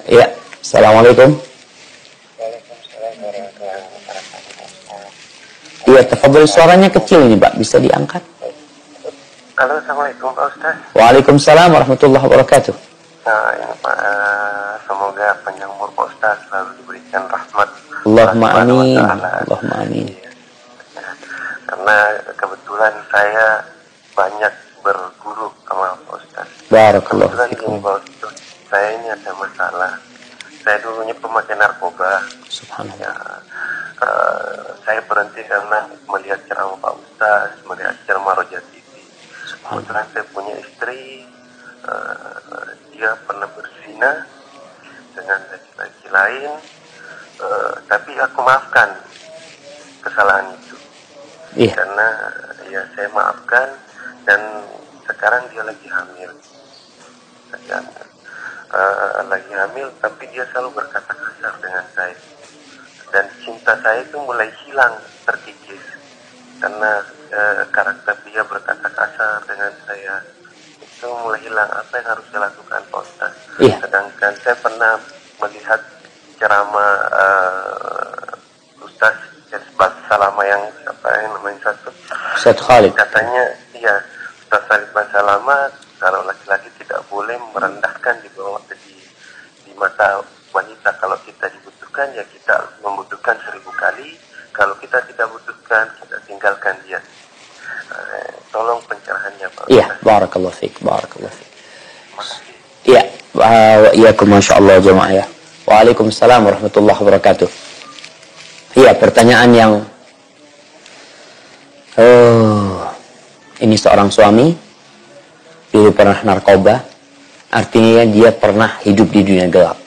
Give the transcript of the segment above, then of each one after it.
Ya, assalamualaikum. Iya, tafadhol, suaranya kecil ini Pak, bisa diangkat? Halo, assalamualaikum Pak Ustaz. Waalaikumsalam warahmatullahi wabarakatuh. Nah, ini Pak, semoga panjang umur Pak Ustaz selalu diberikan rahmat. Allahumma amin. Allahumma amin. Karena kebetulan saya banyak berguru sama Pak Ustaz. Barakallahu Kebetulan fikum. ini Pak Ustaz, saya ini ada masalah. Saya dulunya pemakai narkoba. Subhanallah. Ya, saya berhenti karena melihat ceramah Pak Ustaz, melihat ceramah Roja TV. Kebetulan saya punya istri, dia pernah berzina dengan laki-laki lain, tapi aku maafkan kesalahan itu. Iya. Karena ya saya maafkan, dan sekarang dia lagi hamil. Lagi hamil, tapi dia selalu berkata kasar dengan saya. Dan cinta saya itu mulai hilang, terkikis. Karena karakter dia berkata kasar dengan saya, itu mulai hilang. Apa yang harus saya lakukan, Pak Ustaz? Iya. Sedangkan saya pernah melihat ceramah Ustaz Salama yang apa yang namanya Ustaz Khalid. Katanya, iya, Ustaz Khalid Salama, kalau laki-laki tidak boleh merendahkan di bawah di mata wanita. Kalau kita dibutuhkan, ya kita membutuhkan 1000 kali. Kalau kita tidak butuhkan, kita tinggalkan dia. Tolong pencerahannya, Pak. Iya, barakallahu fiik, barakallahu fiik. Makasih. Iya, wa iyyakum masyaallah jamaah ya. Waalaikumsalam warahmatullahi wabarakatuh. Iya, pertanyaan yang ini seorang suami dulu pernah narkoba, artinya dia pernah hidup di dunia gelap.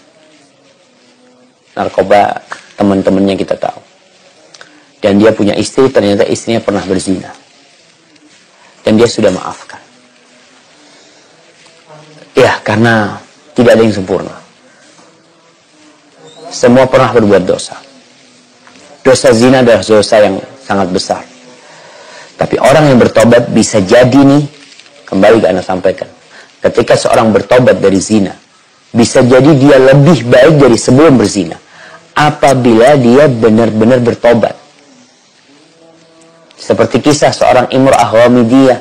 Narkoba, teman-temannya kita tahu. Dan dia punya istri, ternyata istrinya pernah berzina. Dan dia sudah maafkan. Ya, karena tidak ada yang sempurna. Semua pernah berbuat dosa. Dosa zina adalah dosa yang sangat besar. Tapi orang yang bertobat bisa jadi nih, kembali ke Anda sampaikan. Ketika seorang bertobat dari zina, bisa jadi dia lebih baik dari sebelum berzina. Apabila dia benar-benar bertobat. Seperti kisah seorang Imra'ah Ghamidiyah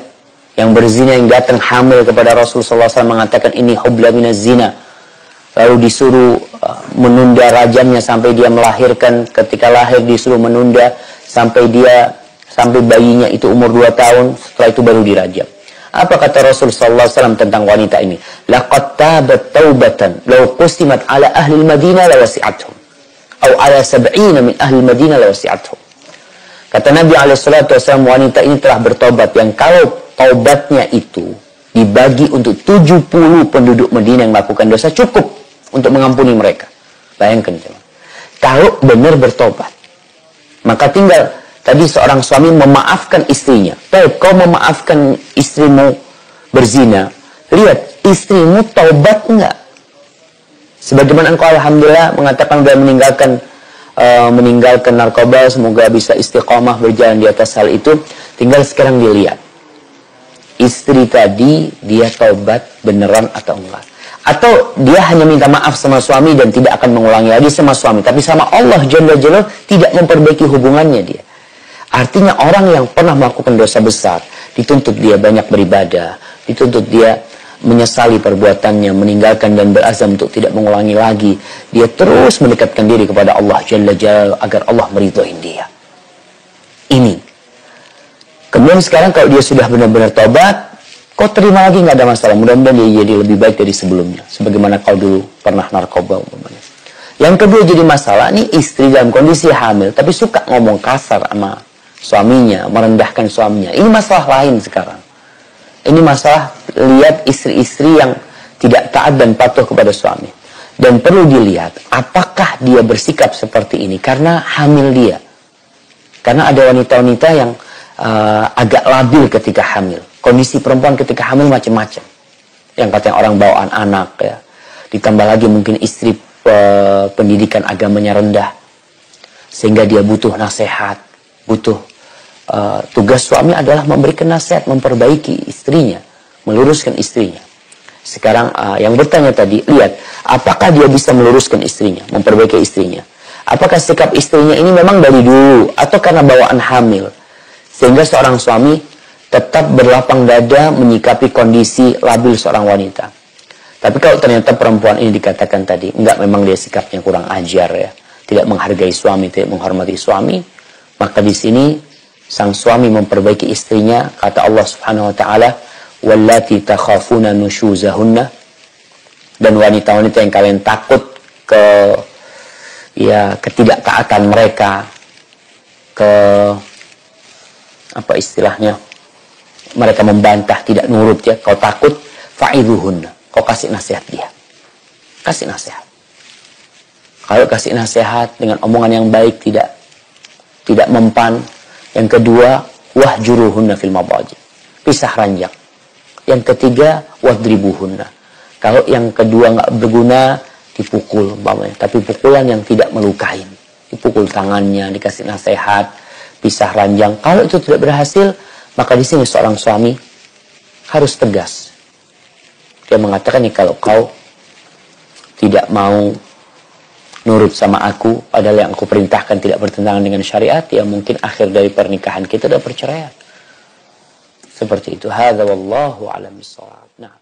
yang berzina, yang datang hamil kepada Rasulullah SAW, mengatakan ini hubla minaz zina. Lalu disuruh menunda rajamnya sampai dia melahirkan. Ketika lahir disuruh menunda sampai bayinya itu umur 2 tahun. Setelah itu baru dirajam. Apa kata Rasulullah SAW tentang wanita ini? Laqad tabat taubatan law qusimat ala ahli al-Madinah la wasi'athum. Atau ala 70 min ahli al-Madinah la wasi'athum. Kata Nabi SAW, wanita ini telah bertobat yang kalau taubatnya itu dibagi untuk 70 penduduk Madinah yang melakukan dosa, cukup untuk mengampuni mereka. Bayangkan, teman. Kalau benar bertobat, maka tinggal tadi seorang suami memaafkan istrinya. Baik, kau memaafkan istrimu berzina, lihat istrimu taubat enggak? Sebagaimana engkau alhamdulillah mengatakan sudah meninggalkan narkoba, semoga bisa istiqomah berjalan di atas hal itu. Tinggal sekarang dilihat istri tadi dia taubat beneran atau enggak, atau dia hanya minta maaf sama suami dan tidak akan mengulangi lagi sama suami, tapi sama Allah Jalla Jalaluhu tidak memperbaiki hubungannya dia. Artinya orang yang pernah melakukan dosa besar dituntut dia banyak beribadah, dituntut dia menyesali perbuatannya, meninggalkan dan berazam untuk tidak mengulangi lagi. Dia terus mendekatkan diri kepada Allah Jalla Jalaluhu agar Allah meridhoi dia. Ini. Kemudian sekarang kalau dia sudah benar-benar tobat, kau terima lagi, nggak ada masalah. Mudah-mudahan dia jadi lebih baik dari sebelumnya. Sebagaimana kau dulu pernah narkoba umpamanya. Yang kedua jadi masalah, ini istri dalam kondisi hamil tapi suka ngomong kasar sama suaminya, merendahkan suaminya. Ini masalah lain sekarang. Ini masalah lihat istri-istri yang tidak taat dan patuh kepada suami. Dan perlu dilihat apakah dia bersikap seperti ini karena hamil dia. Karena ada wanita-wanita yang agak labil ketika hamil. Kondisi perempuan ketika hamil macam-macam. Yang katanya orang bawaan anak ya. Ditambah lagi mungkin istri pendidikan agamanya rendah. Sehingga dia butuh nasihat, butuh tugas suami adalah memberikan nasihat, memperbaiki istrinya, meluruskan istrinya. Sekarang yang bertanya tadi, lihat, apakah dia bisa meluruskan istrinya, memperbaiki istrinya? Apakah sikap istrinya ini memang dari dulu, atau karena bawaan hamil? Sehingga seorang suami tetap berlapang dada menyikapi kondisi labil seorang wanita. Tapi kalau ternyata perempuan ini dikatakan tadi, enggak, memang dia sikapnya kurang ajar ya, tidak menghargai suami, tidak menghormati suami, maka di sini sang suami memperbaiki istrinya. Kata Allah Subhanahu wa taala, wallati takhafuna nusyuzahunna, dan wanita-wanita yang kalian takut ketidaktaatan mereka, apa istilahnya, mereka membantah, tidak nurut ya, kau takut, fa'idhuhunna, kau kasih nasihat dia, kasih nasihat. Kalau kasih nasihat dengan omongan yang baik, tidak mempan. Yang kedua, wahjuruhunna fil madaji, pisah ranjang. Yang ketiga, wadribuhunna. Kalau yang kedua nggak berguna, dipukul umpamanya, tapi pukulan yang tidak melukai. Dipukul tangannya, dikasih nasihat, pisah ranjang. Kalau itu tidak berhasil, maka di sini seorang suami harus tegas. Dia mengatakan, nih, kalau kau tidak mau nurut sama aku, padahal yang aku perintahkan tidak bertentangan dengan syariat, ya mungkin akhir dari pernikahan kita adalah perceraian. Seperti itu. Hadza wallahu a'lam bissawab. Nah.